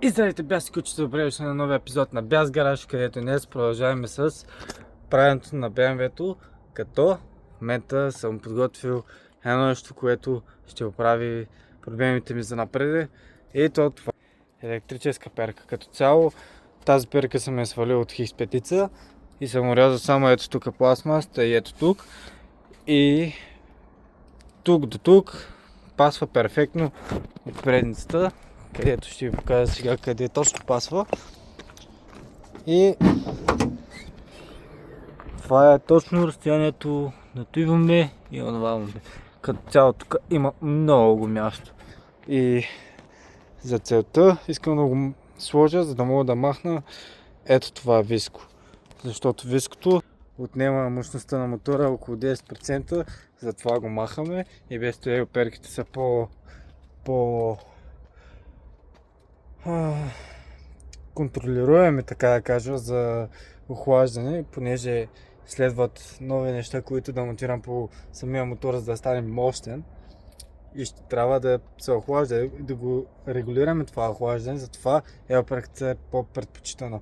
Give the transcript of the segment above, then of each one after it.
И здравейте, бяси кучета, добре дошли на новия епизод на Бяс Гараж, където днес продължаваме с правенето на BMW-то, като в момента съм подготвил едно нещо, което ще оправи проблемите ми за напред. И това електрическа перка. Като цяло тази перка съм я свалил от X5 и съм урязал само ето тук пластмасата и ето тук. И тук до тук пасва перфектно от предницата, където ще ви покажа сега къде точно пасва. И това е точно разстоянието на това бомбе и онова бомбе. Като цяло тук има много място. И за целта искам да го сложа, за да мога да махна ето това виско. Защото виското отнема мощността на мотора около 10%, затова го махаме и без това оперките са по контролируеми, така да кажа, за охлаждане, понеже следват нови неща, които да монтирам по самия мотор, за да стане мощен и ще трябва да се охлажда, да го регулираме това охлаждане, затова оперката е по-предпочитана.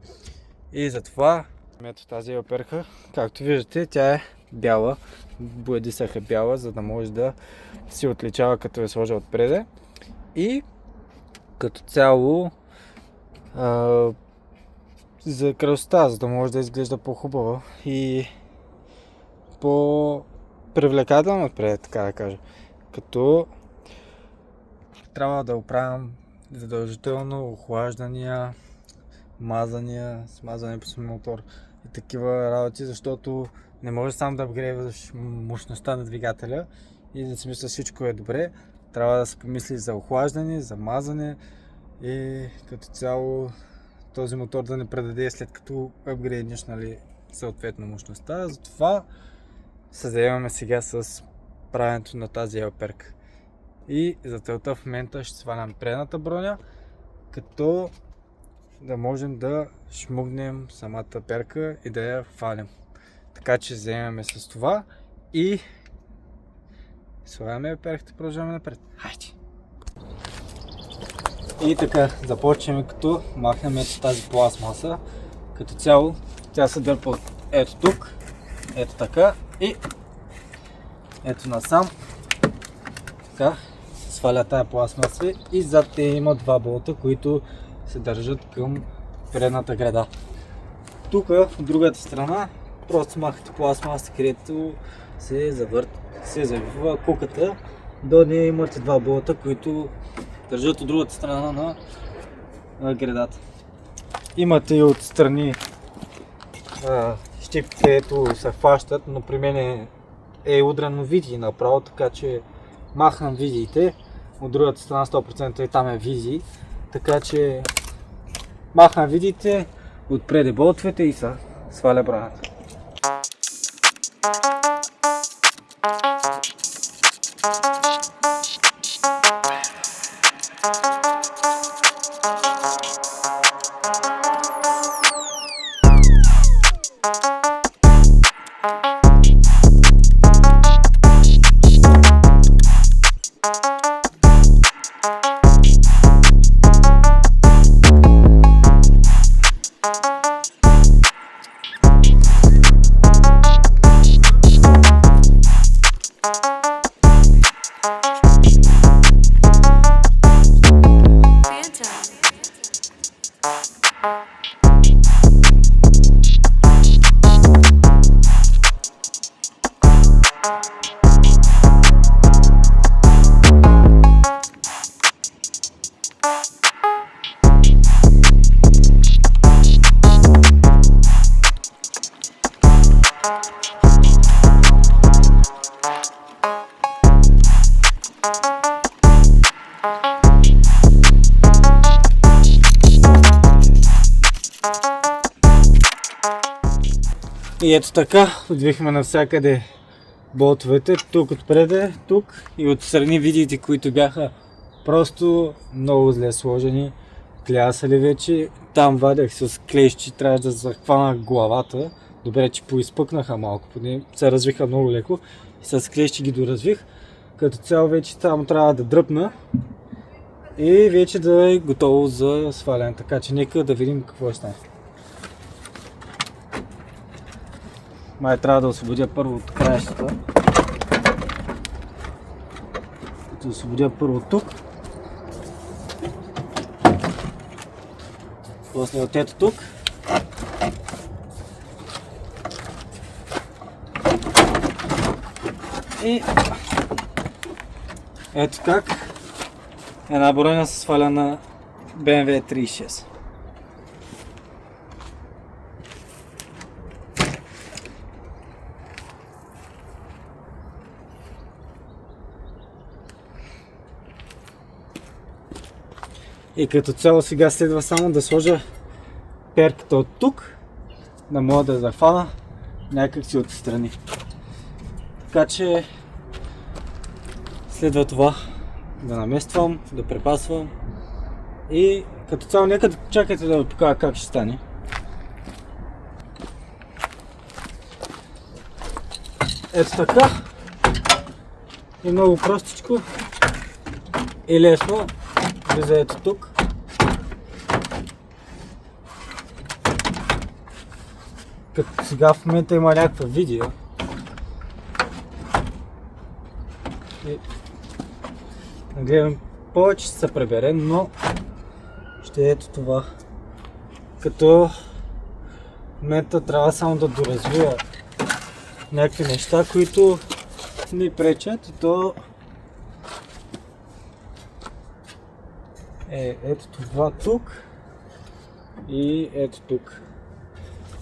И затова ето тази оперка, както виждате, тя е бяла, боядисах е бяла, за да може да се отличава като я сложа отпреде. И като цяло за красота, за да може да изглежда по-хубава и по-привлекателно отпред, така да кажа. Като трябва да оправям задължително охлаждания, мазания, смазване по самия мотор и такива работи, защото не може сам да апгрейдваш мощността на двигателя и да си мисля всичко е добре. Трябва да се помисли за охлаждане, за мазане и като цяло този мотор да не предаде след като апгрейднеш, нали, съответно мощността. Затова се заемаме сега с правенето на тази оперка. И за целта в момента ще свалям предната броня, като да можем да шмугнем самата перка и да я фалим. Така че заемаме с това и слагаме перката, продължаваме напред. Хайде! И така, започваме като махнем ето тази пластмаса. Като цяло тя се дърпа ето тук, ето така и ето насам. Така, сваля тая пластмаса и зад те има два болта, които се държат към предната града. Тук, от другата страна, просто махате пластмаса, където се завива куката. До нея имате два болта, които държат от другата страна на гредата. Имате и отстрани щипки, където се хващат, но при мен е удрено види направо, така че махам видиите. От другата страна 100% и там е визи, така че махам видите, отпреде болтовете и са сваля броната. И ето така, отвихме навсякъде болтовете, тук отпреде, тук и отстрани видите, които бяха просто много зле сложени, клясали вече. Там вадях с клещи, трябва да захвана главата, добре че поизпъкнаха малко, поне се развиха много леко и с клещи ги доразвих. Като цяло вече само трябва да дръпна И вече да е готово за сваляне, така че нека да видим какво ще стане. Май трябва да освободя първо от краищата. Да освободя първо тук. После от ето тук. И ето как една броня се сваля на BMW 36. И като цяло сега следва само да сложа перката от тук, да мога да захвана някак си отстрани. Така че следва това да намествам, да препасвам и като цяло нека да чакайте да ви покажа как ще стане. Ето така. И много простичко и лесно. Влиза ето тук. Като сега в момента има някаква видео. И гледам повече ще се пребере, но ще е ето това. Като в момента трябва само да доразвия някакви неща, които ни пречат и то е ето това тук и ето тук,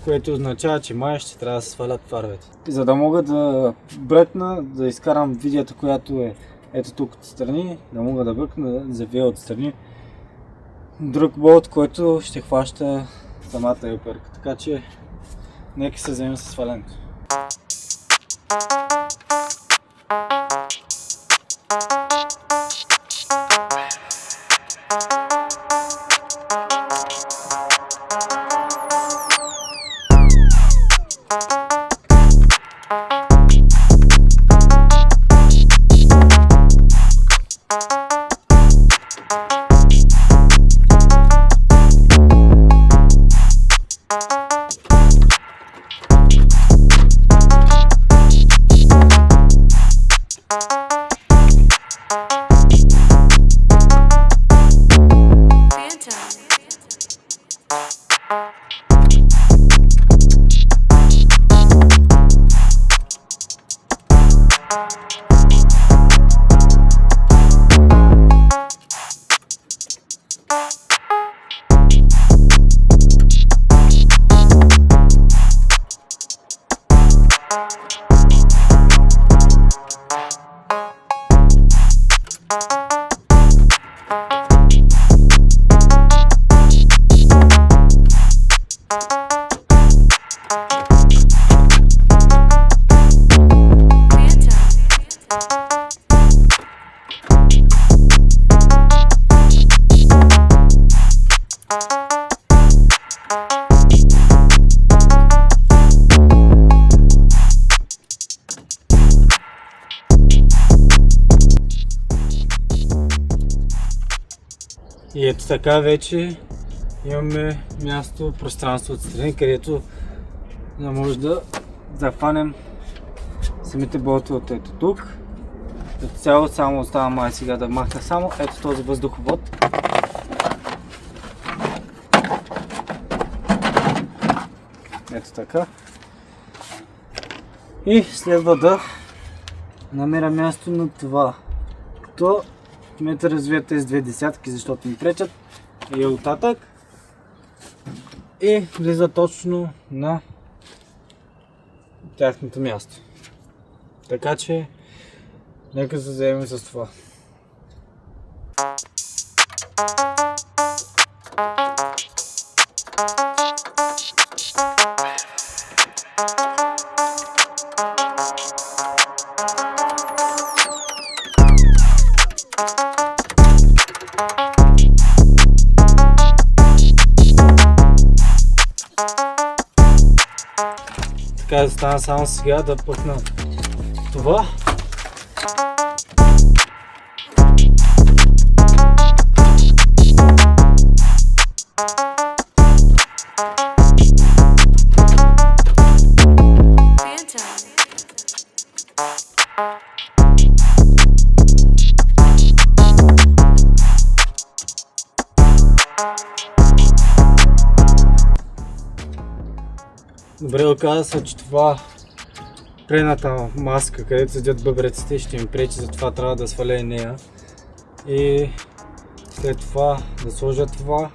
което означава, че май ще трябва да се свалят фаровете. За да мога да бръкна, да изкарам видеото, която е ето тук отстрани, да мога да бръкна, да завия отстрани друг болт, който ще хваща самата елперка. Така че нека се вземем с свалянето. И ето така вече имаме място, пространство отстрани, където да може да захванем самите болтове от ето тук. Като цяло само остава май сега да махна само ето този въздуховод. Ето така. И следва да намеря място на това. Като в момента развия тези две десятки, защото ми пречат. И оттатък. И влиза точно на тяхното място. Така че нека се заемем с това. Така да стана само сега да пъкна това. Добре, оказа се, че това предната маска, където седят бъбреците, ще ми пречи, затова трябва да сваля и нея. И след това да сложа това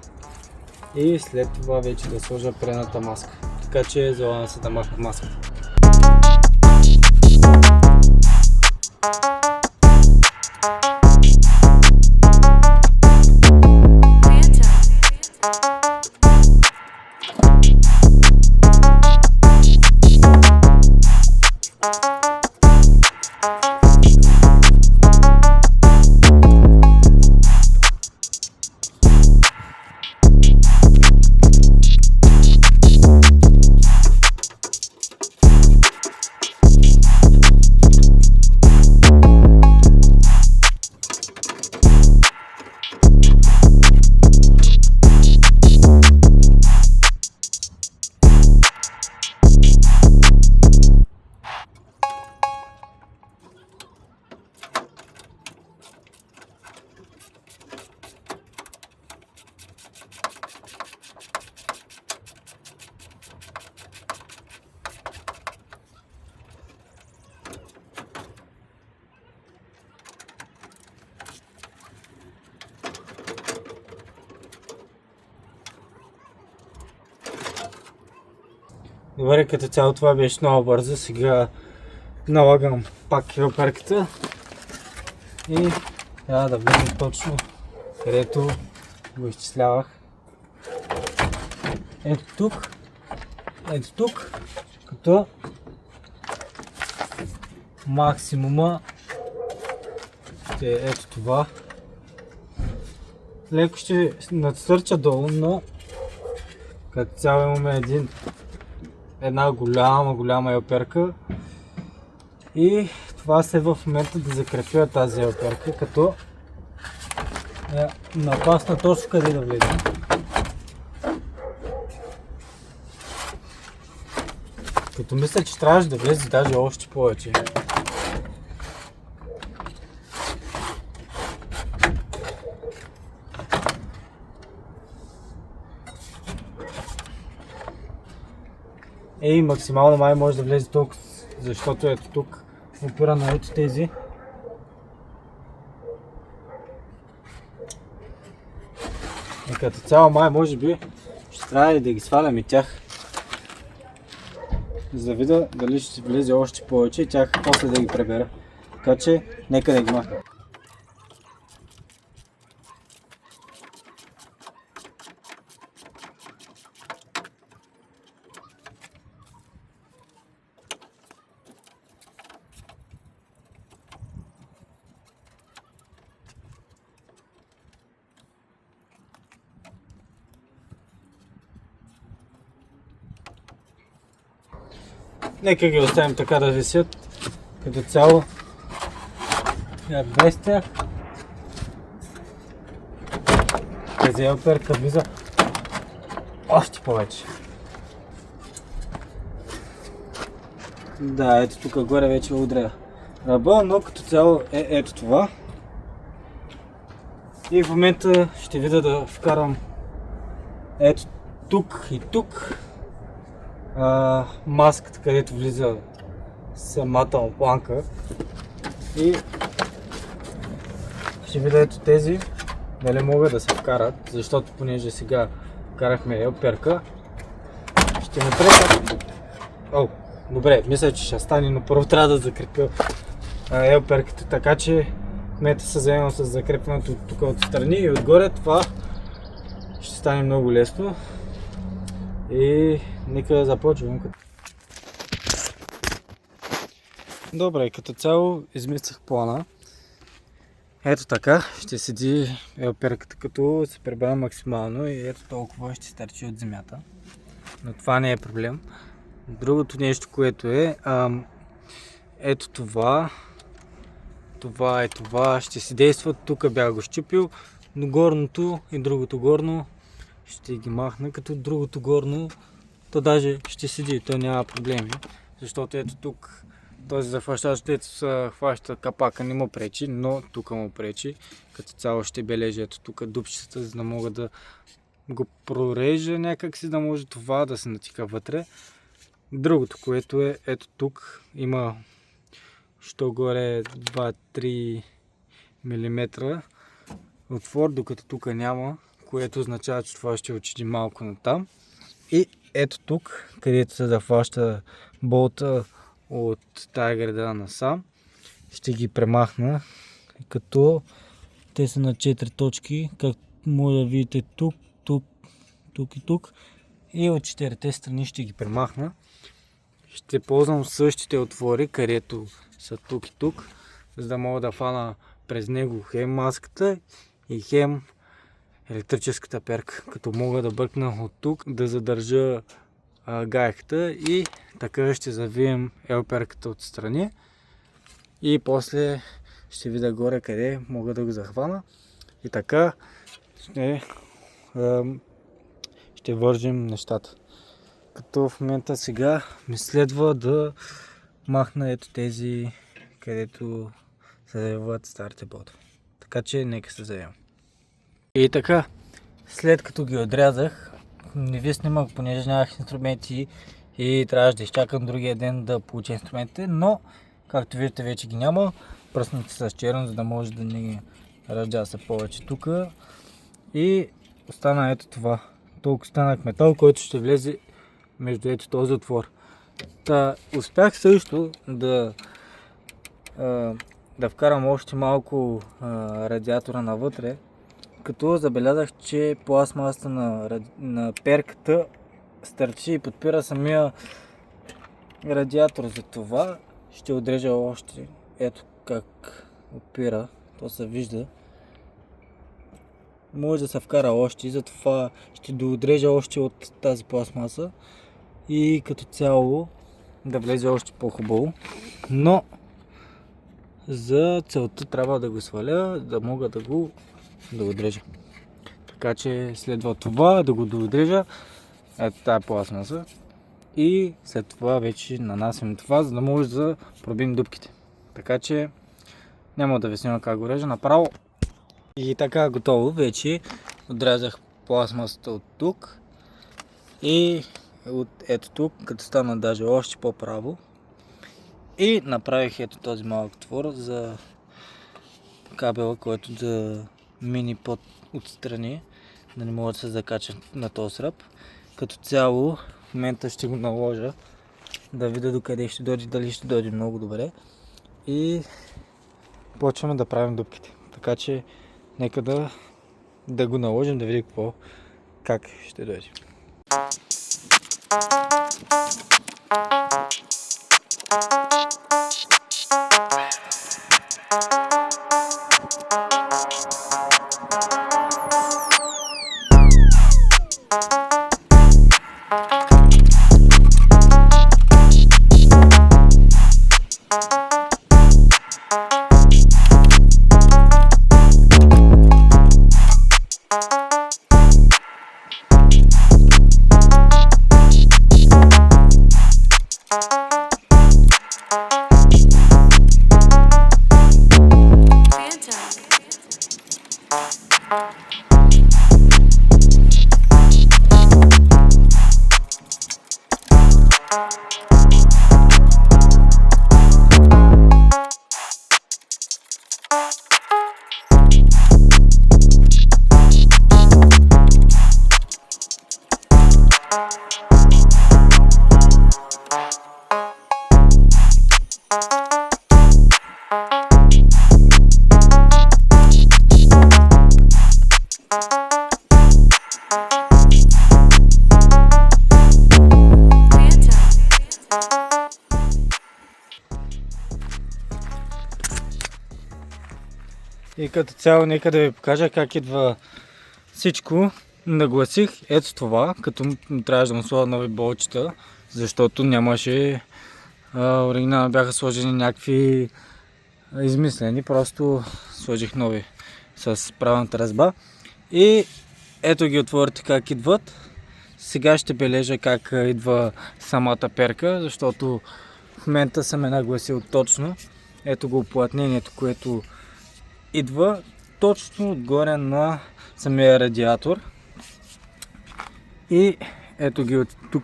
и след това вече да сложа предната маска. Така че залага се да махна маската. Добре, като цяло това беше много бързо, сега налагам пак хелперката и трябва да влезем точно където го изчислявах. Ето тук, като максимума ще е ето това. Леко ще надстърча долу, но като цяло имаме една голяма елперка и това се в момента да закрепя тази елперка, като я напасна точно къде да влезе. Като мисля, че трябваше да влезе даже още повече. И максимално май може да влезе тук, защото ето тук опира на ето тези. И като цяло май може би ще трябва да ги свалям и тях, за да видя дали ще влезе още повече и тях после да ги пребера. Така че нека да ги махна. Нека ги оставим така да висят, като цяло без тях. Тази елперка влиза още повече. Да, ето тук горе вече удря ръба, но като цяло е ето това. И в момента ще видя да вкарам ето тук и тук маската, където влиза самата му планка, и ще видя ето тези дали могат да се вкарат, защото понеже сега вкарахме елперка, ще направя. Добре, мисля, че ще стане, но първо трябва да закрепя елперката, така че в момента се заемам с закрепването тук отстрани и отгоре. Това ще стане много лесно. И нека да започвам. Добре, като цяло измислих плана. Ето така ще седи елперката, като се прибавя максимално, и ето толкова ще стърчи от земята. Но това не е проблем. Другото нещо, което е ето това и това ще си действат. Тук бях го щупил, но горното и другото горно ще ги махна, като другото горно то даже ще седи, то няма проблеми, защото ето тук този захващач, дето се хваща капака, не му пречи, но тук му пречи. Като цяло ще бележи ето тук дупчицата, за да мога да го прорежа някакси, да може това да се натика вътре. Другото, което е ето тук, има що горе 2-3 мм отвор, докато тук няма, което означава, че това ще отиде малко натам. И ето тук, където се захваща болта от тая града насам, ще ги премахна, като те са на 4 точки, както може да видите тук, тук и тук. И от 4-те страни ще ги премахна. Ще ползвам същите отвори, където са тук и тук, за да мога да фана през него хем маската и хем електрическата перка, като мога да бъркна от тук, да задържа гайката и така ще завием елперката отстрани и после ще видя горе къде мога да го захвана и така ще вържим нещата. Като в момента сега ми следва да махна ето тези, където се заявяват старите болтове. Така че нека се заявам. И така, след като ги отрязах, не ви снимах, понеже нямах инструменти и трябваше да изчакам другия ден да получа инструментите, но както виждате вече ги няма. Пръснати с черно, за да може да не раздяса повече тук. И остана ето това. Тук останах метал, който ще влезе между ето този отвор. Успях също да вкарам още малко радиатора навътре, като забелязах, че пластмасата на перката стърчи и подпира самия радиатор. За това ще отрежа още. Ето как опира, то се вижда. Може да се вкара още, затова ще доотрежа още от тази пластмаса и като цяло да влезе още по-хубаво. Но за целта трябва да го сваля, да мога да го доотрежа. Така че следва това да го доотрежа, ето тази пластмаса, и след това вече нанасям това, за да може да пробим дупките. Така че няма да ви снимам как го режа направо. И така готово, вече отрязах пластмасата от тук и от ето тук, като стана даже още по-право. И направих ето този малък отвор за кабела, който да мини под отстрани, да не мога да се закача на този сръб. Като цяло в момента ще го наложа, да видя докъде ще дойде, дали ще дойде много добре. И почваме да правим дупките. Така че нека да го наложим, да видим как ще дойде. И като цяло нека да ви покажа как идва всичко. Нагласих ето това, като трябваше да му сложа нови болчета, защото нямаше оригинално, бяха сложени някакви измислени, просто сложих нови с правилната резба. И ето ги отворите как идват. Сега ще бележа как идва самата перка, защото в в момента съм нагласил точно. Ето го уплътнението, което идва точно отгоре на самия радиатор. И ето ги от тук,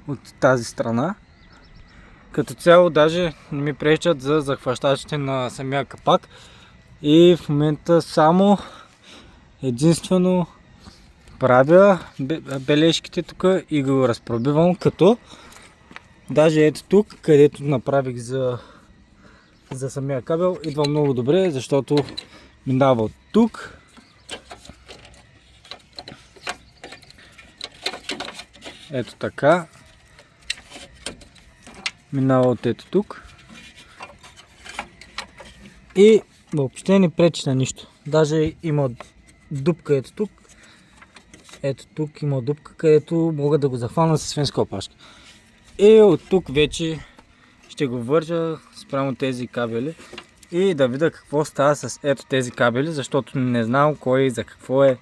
от тази страна. Като цяло даже не ми пречат за захващачите на самия капак. И в момента само единствено правя бележките тук и го разпробивам, като даже ето тук, където направих за самия кабел, идва много добре, защото минава от тук. Ето така. Минава от ето тук. И въобще не пречи на нищо. Даже има дупка ето тук. Ето тук има дупка, където мога да го захвана с свинска опашка. И от тук вече ще го вържа спрямо тези кабели и да видя какво става с ето тези кабели, защото не знам кой за какво е.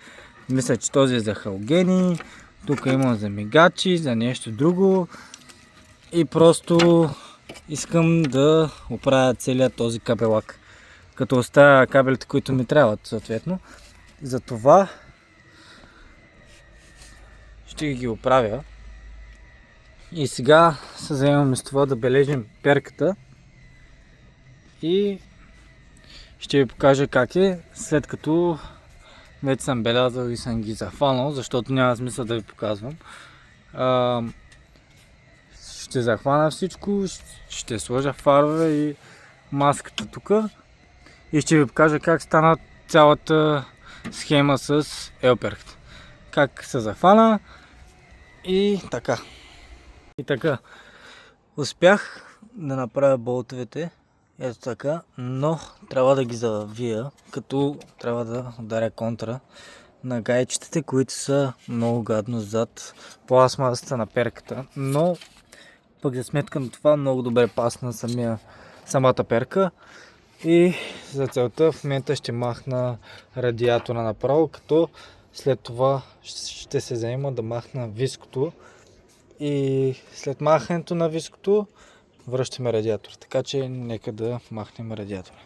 Мисля, че този е за халогени, тук има за мигачи, за нещо друго и просто искам да оправя целият този кабелак, като оставя кабелите, които ми трябват съответно. Затова ще ги оправя. И сега се заемаме с това да бележим перката и ще ви покажа как е, след като вече съм белязал и съм ги захванал, защото няма смисъл да ви показвам. Ще захвана всичко, ще сложа фарове и маската тук и ще ви покажа как стана цялата схема с елперката. Как се захвана и така. И така, успях да направя болтовете, ето така, но трябва да ги завия, като трябва да ударя контра на гайчетите, които са много гадно зад пластмасата на перката, но пък за сметка на това много добре пасна самата перка и за целта в момента ще махна радиатора направо, като след това ще се заема да махна виското. И след махането на виското връщаме радиатор. Така че нека да махнем радиатора.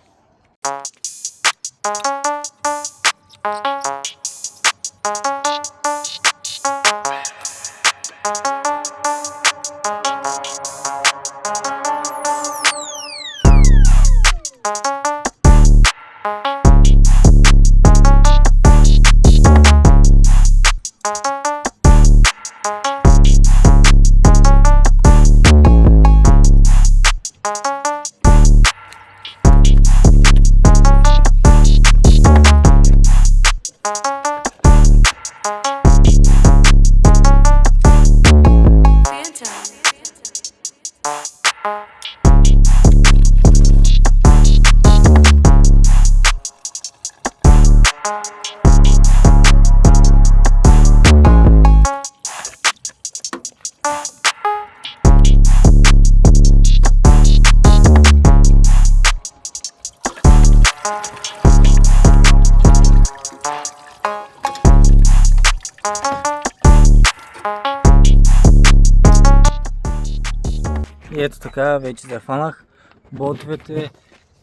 И ето така вече захванах болтовете,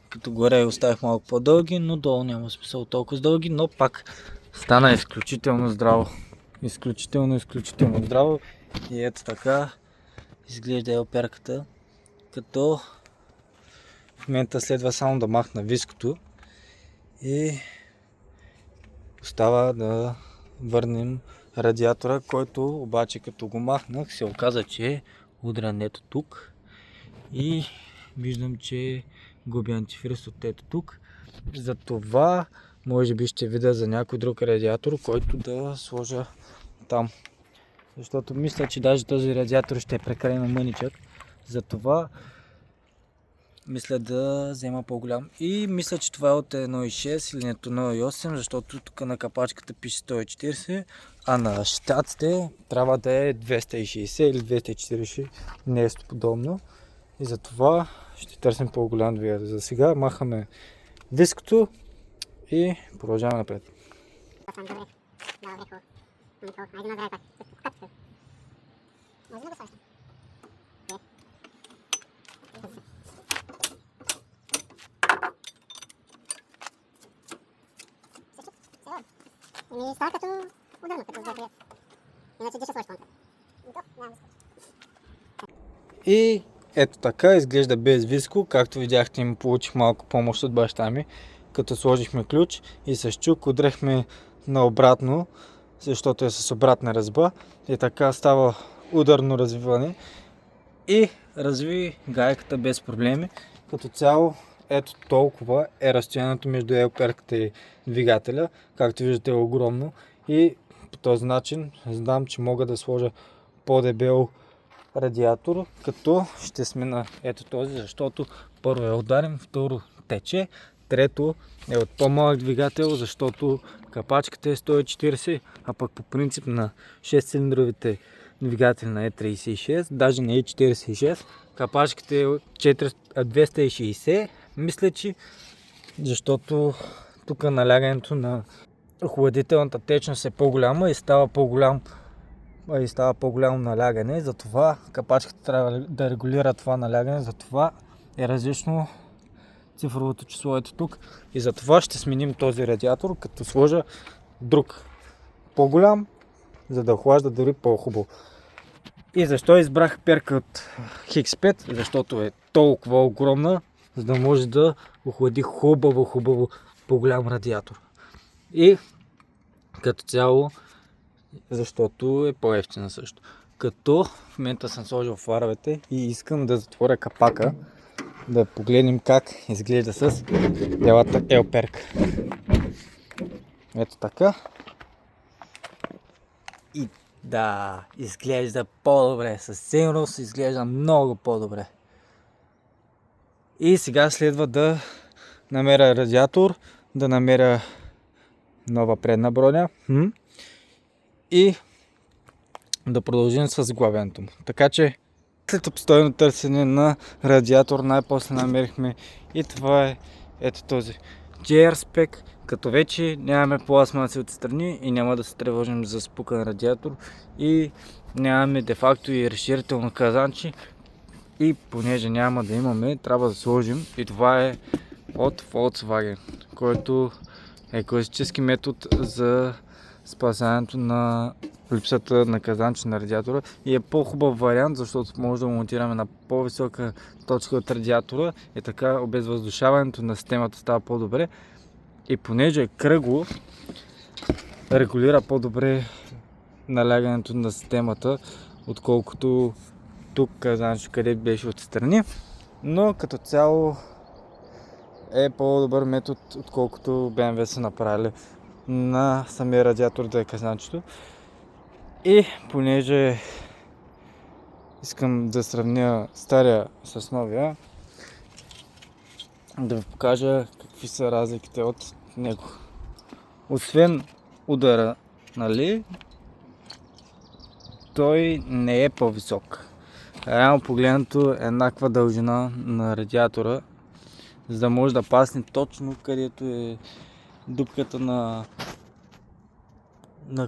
като горе оставих малко по-дълги, но долу няма смисъл толкова дълги, но пак стана изключително здраво. Изключително здраво. И ето така изглежда елперката, като в момента следва само да махна виското и остава да върнем радиатора, който обаче като го махнах се оказа, че е удрен ето тук и виждам, че губи антифриз от ето тук. Затова може би ще видя за някой друг радиатор, който да сложа там. Защото мисля, че даже този радиатор ще е прекалено мъничък. Затова мисля да взема по-голям. И мисля, че това е от 1.6 или нето 1.8, защото тук на капачката пише 140, а на щатите трябва да е 260 или 240, нещо подобно. И затова ще търсим по-голям двигател. За сега махаме диското и продължаваме напред. ударно, като взе прият. Иначе ще сложиш тонка. Няма. И ето така изглежда без виско. Както видяхте, им получих малко помощ от баща ми, като сложихме ключ и с чук удрехме наобратно, защото е с обратна ръзба. И така става ударно развиване. И разви гайката без проблеми. Като цяло, ето толкова е разстоянието между елперката и двигателя. Както виждате, е огромно. И по този начин знам, че мога да сложа по-дебел радиатор, като ще смена ето този, защото първо е ударен, второ тече, трето е от по-малък двигател, защото капачката е 140, а пък по принцип на 6-цилиндровите двигатели на E36, даже на E46, капачката е 260, мисля, че защото тук налягането на охладителната течност е по-голяма и става по-голямо налягане, затова капачката трябва да регулира това налягане, затова е различно цифровото число ето тук и затова ще сменим този радиатор, като сложа друг по-голям, за да охлажда дори по-хубаво. И защо избрах перка от X5? Защото е толкова огромна, за да може да охлади хубаво по-голям радиатор. И като цяло, защото е по-евтина също. Като в момента съм сложил фаровете и искам да затворя капака, да погледнем как изглежда с бялата елперка. Ето така. И да, изглежда по-добре. Със сигурност изглежда много по-добре. И сега следва да намеря радиатор, да намеря нова предна броня и да продължим с главенето му. Така че след обстойно търсене на радиатор най-после намерихме и това е ето този JR-Spec, като вече нямаме пластмаси отстрани и няма да се тревожим за спукан радиатор и нямаме де-факто и разширително казанче и понеже няма да имаме, трябва да сложим и това е от Volkswagen, който е класически метод за спасяването на липсата на казанче на радиатора и е по-хубав вариант, защото може да го монтираме на по-висока точка от радиатора и така обезвъздушаването на системата става по-добре и понеже е кръгло, регулира по-добре налягането на системата, отколкото тук казанче, къде беше отстрани, но като цяло е по-добър метод, отколкото BMW са направили на самия радиатор да е казанчето. И понеже искам да сравня стария с новия, да ви покажа какви са разликите от него. Освен удара, нали, той не е по-висок. Реално погледнато е еднаква дължина на радиатора, за да може да пасне точно където е дупката на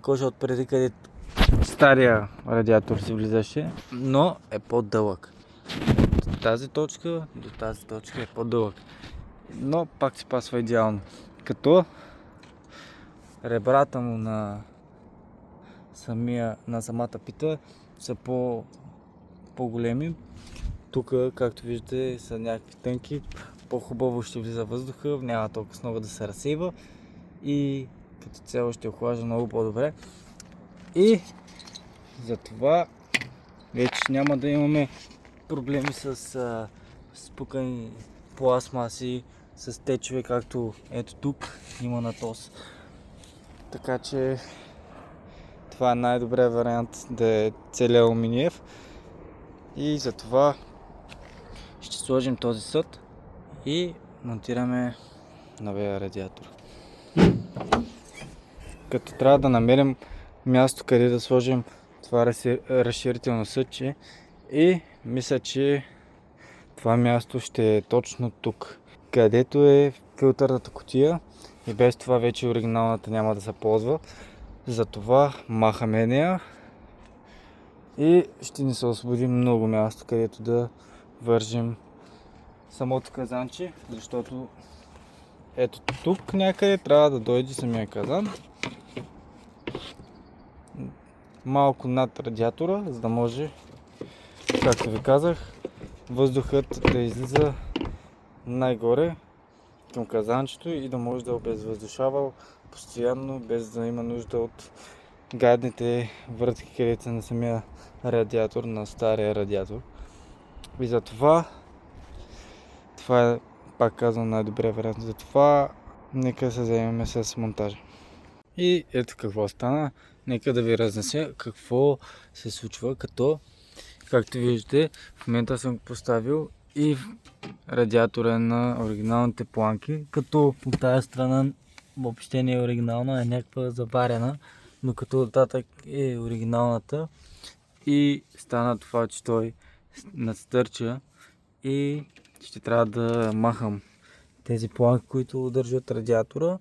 коша отпреди, където стария радиатор си влизаше, но е по-дълъг. От тази точка до тази точка е по-дълъг, но пак се пасва идеално. Като ребрата му на самата пита са по-големи. Тук, както виждате, са някакви тънки, по-хубаво ще влиза въздуха, няма толкова много да се разсейва и като цяло ще охлажда много по-добре. И затова вече няма да имаме проблеми с спукани пластмаси, с течове, както ето тук има на ТОС. Така че това е най-добрият вариант да е целият алуминиев и затова ще сложим този съд и монтираме новия радиатор. Като трябва да намерим място, къде да сложим това разширително съдче и мисля, че това място ще е точно тук, където е филтърната кутия и без това вече оригиналната няма да се ползва. Затова махаме нея и ще ни се освободи много място, където да вържим самото казанче, защото ето тук някъде трябва да дойде самия казан. малко над радиатора, за да може, както ви казах, въздухът да излиза най-горе към казанчето и да може да обезвъздушава постоянно, без да има нужда от гадните врътки, където на самия радиатор, на стария радиатор. И затова, това е, пак казвам, най-добрият вариант. Затова нека се заемем с монтажа. И ето какво стана. Нека да ви разнеся какво се случва, както виждате, в момента съм поставил и радиатора на оригиналните планки, като по тази страна въобще не е оригинална, е някаква заварена, но като оттатък е оригиналната и стана това, че той надстърча и ще трябва да махам тези планки, които държат радиатора,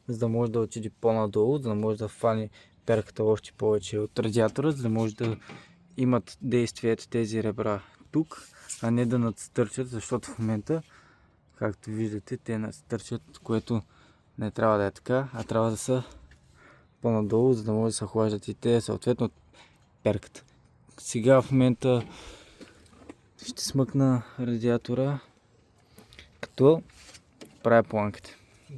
за да може да отиде по-надолу, за да може да фане перката още повече от радиатора, за да може да имат действието тези ребра тук, а не да надстърчат, защото в момента, както виждате, те надстърчат, което не трябва да е така, а трябва да са по-надолу, за да може да се охлаждат и те, съответно перката. Сега в момента ще смъкна радиатора, като правя планките.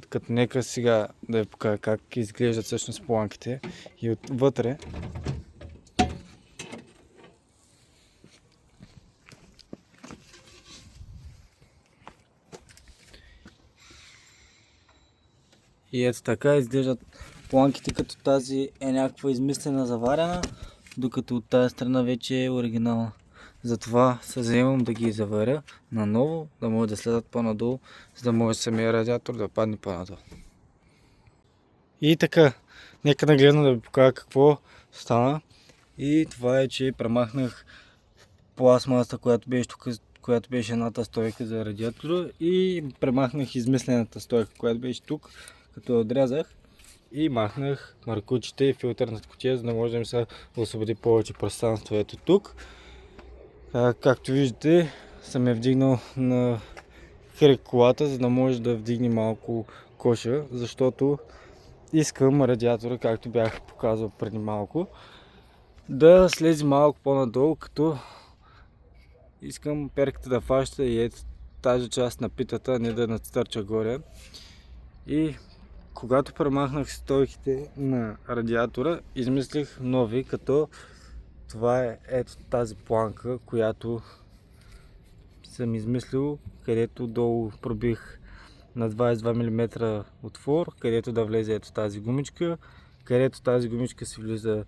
Като нека сега да ви покажа как изглеждат всъщност планките и отвътре. И ето така изглеждат планките, като тази е някаква измислена заварена, докато от тази страна вече е оригинална. Затова се заемам да ги заваря наново, да може да слезат по-надолу, за да може самия радиатор да падне по-надолу. И така, нека нагледно да ви покажа какво стана. И това е, че премахнах пластмасата, която беше тук, която беше едната стойка за радиатора, и премахнах измислената стойка, която беше тук, като я отрязах, и махнах маркучите и филтърната кутия, за да може да ми се освободи повече пространство. Ето тук. Както виждате, съм я вдигнал на кръг колата, за да може да вдигне малко коша, защото искам радиатора, както бях показал преди малко, да слезе малко по-надолу, като искам перката да фаща и ето тази част на питата, не да надстърча горе. И когато премахнах стойките на радиатора, измислих нови, като това е ето тази планка, която съм измислил, където долу пробих на 22 мм отвор, където да влезе ето тази гумичка, където тази гумичка си влиза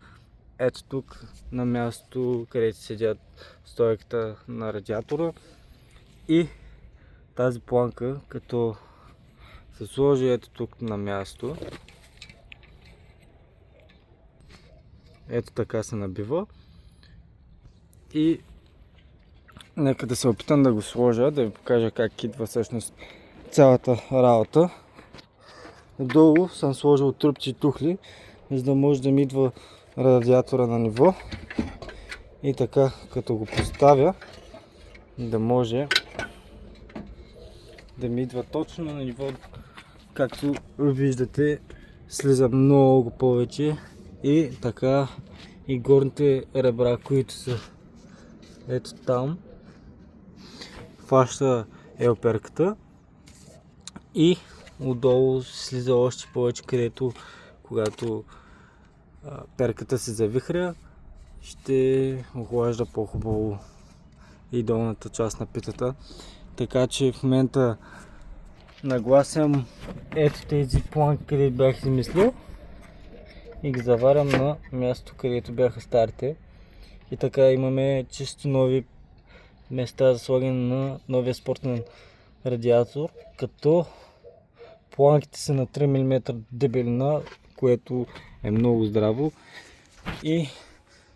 ето тук на място, където седят стойката на радиатора, и тази планка, като се сложи ето тук на място, ето така се набива. И нека да се опитам да го сложа, да ви покажа как идва всъщност цялата работа. Долу съм сложил трупче и тухли, за да може да ми идва радиатора на ниво. И така, като го поставя, да може да ми идва точно на ниво, както виждате, слиза много повече, и така и горните ребра, които са ето там, фаща елперката, и отдолу слиза още повече, където когато перката се завихря, ще охлажда по-хубаво и долната част на питата. Така че в момента нагласям ето тези планки, където бях измислил, и ги заварям на място, където бяха старите. И така имаме чисто нови места за слагане на новия спортен радиатор, като планките са на 3 мм дебелина, което е много здраво. И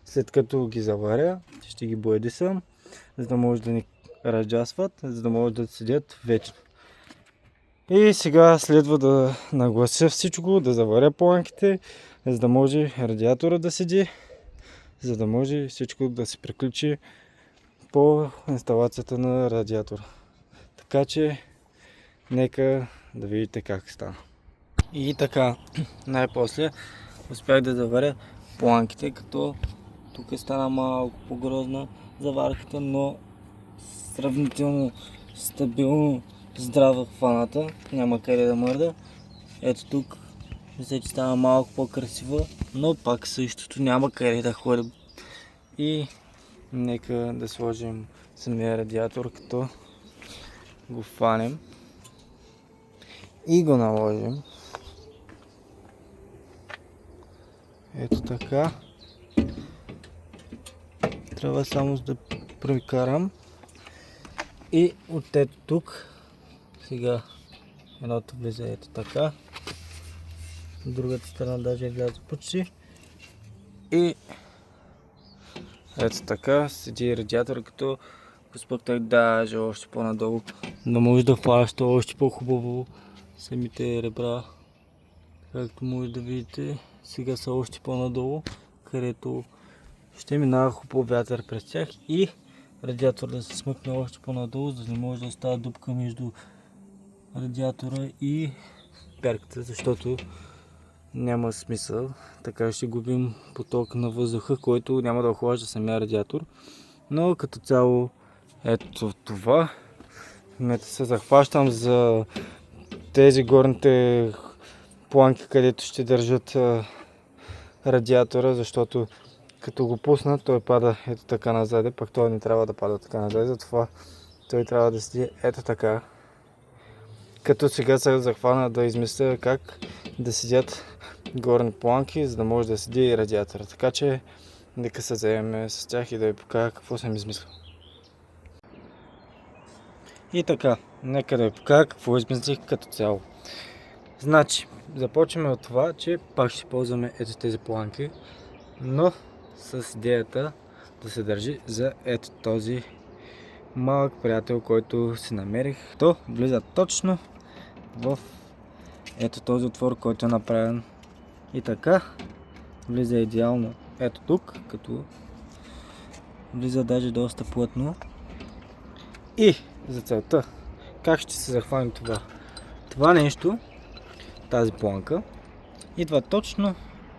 след като ги заваря, ще ги боядисам, за да може да ни разджасват, за да може да седят вечно. И сега следва да наглася всичко, да заваря планките, за да може радиатора да седи, за да може всичко да се приключи по инсталацията на радиатора. Така че нека да видите как стана. И така, най-после успях да заваря планките, като тук стана малко по-грозна заварката, но сравнително стабилно здрава хваната, няма къде да мърда. Ето тук мисля, че стана малко по-красива, но пак същото няма къде да ходи. И нека да сложим самия радиатор, като го фанем и го наложим. Ето така. Трябва само да прекарам. И от ето тук, сега едното влиза ето така. Другата страна даже вляза почти. И ето така седи радиатор, като го спъктах даже още по-надолу, да може да хваща още по-хубаво самите ребра. Както може да видите, сега са още по-надолу, където ще минава хубав вятър през тях и радиатор да се смъкне още по-надолу, за да не може да остава дупка между радиатора и перката, защото няма смисъл. Така ще губим поток на въздуха, който няма да охлажда самия радиатор. Но като цяло ето това. В момента се захващам за тези горните планки, където ще държат радиатора, защото като го пусна, той пада ето така назад, пък той не трябва да пада така назад, затова той трябва да седи ето така. Като сега се захвана да измисля как да седят горни планки, за да може да седи и радиатора. Така че нека се заемем с тях и да ви покажа какво съм измислил. И така, нека да ви покажа какво измислих като цяло. Значи, започваме от това, че пак ще ползваме ето тези планки, но с идеята да се държи за ето този малък приятел, който си намерих. То влиза точно в ето този отвор, който е направен. И така, влиза идеално ето тук, като влиза даже доста плътно. И за целта, как ще се захване това? Това нещо, тази планка, идва точно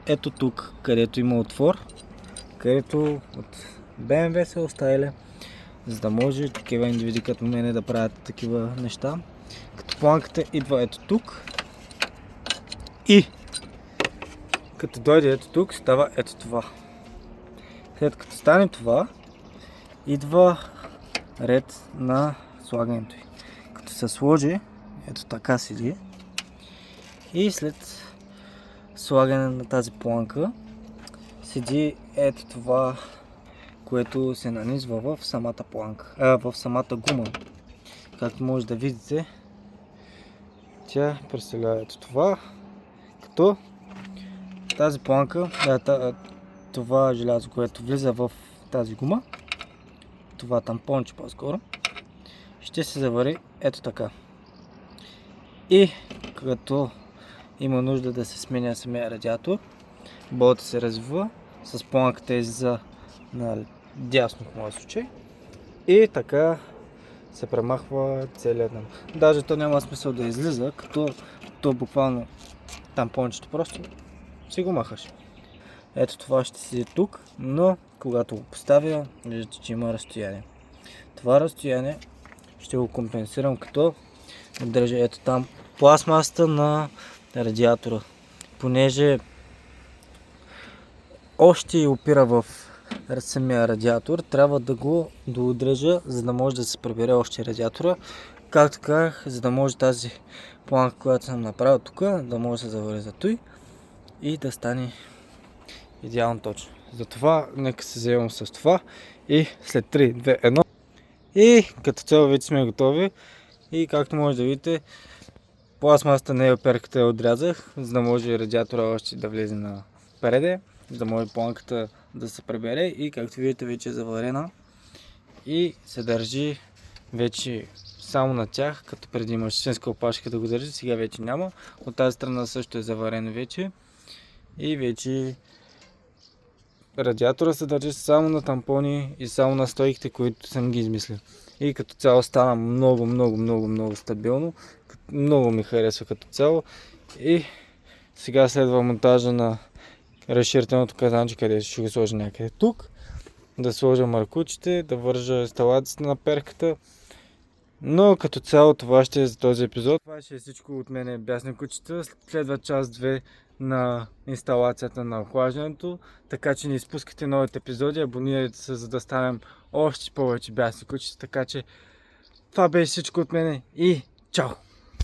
ето тук, където има отвор, където от BMW се оставили, за да може такива индивиди като мене да правят такива неща. Като планката идва ето тук и като дойде ето тук, става ето това. След като стане това, идва ред на слагането й. Като се сложи, ето така седи, и след слагане на тази планка седи ето това, което се нанизва в самата планка, в самата гума. Както може да видите, тя представлява ето това, като тази планка, това желязо, което влиза в тази гума, това тампонче по-скоро, ще се завари ето така. И като има нужда да се сменя самия радиатор, болта се развива, с планката излиза на дясно в моя случай и така се премахва целият дъм. Даже то няма смисъл да излиза, като то буквално тампончето просто си го махаш. Ето това ще седи тук, но когато го поставя, виждате, че има разстояние. Това разстояние ще го компенсирам, като държа ето там пластмасата на радиатора, понеже още опира в самия радиатор, трябва да го доотрежа, за да може да се прибере още радиатора. Както казах, за да може тази планка, която съм направил тук, да може да се завари за той и да стане идеално точно. Затова нека се заемам с това и след 3, 2, 1 и като цяло вече сме готови. И както може да видите, пластмасата не е оперката, я отрязах, за да може радиатора още да влезе на преде, за да може планката да се прибере и както видите вече е заварена и се държи вече само на тях, като преди имаш свинска опашка да го държи, сега вече няма. От тази страна също е заварено вече и вече радиатора се държи само на тампони и само на стойките, които съм ги измислил. И като цяло стана много стабилно. Много ми харесва като цяло. И сега следва монтажа на разширителното казанче, къде ще го сложа някъде тук. Да сложа маркучите, да вържа инсталацията на перката. Но като цяло това ще е за този епизод. Това ще е всичко от мене, бясни кучета. Следва част 2 на инсталацията на охлаждането. Така че не изпускайте новите епизоди, абонирайте се, за да станем още повече бясни кучета. Така че това беше всичко от мене и чао!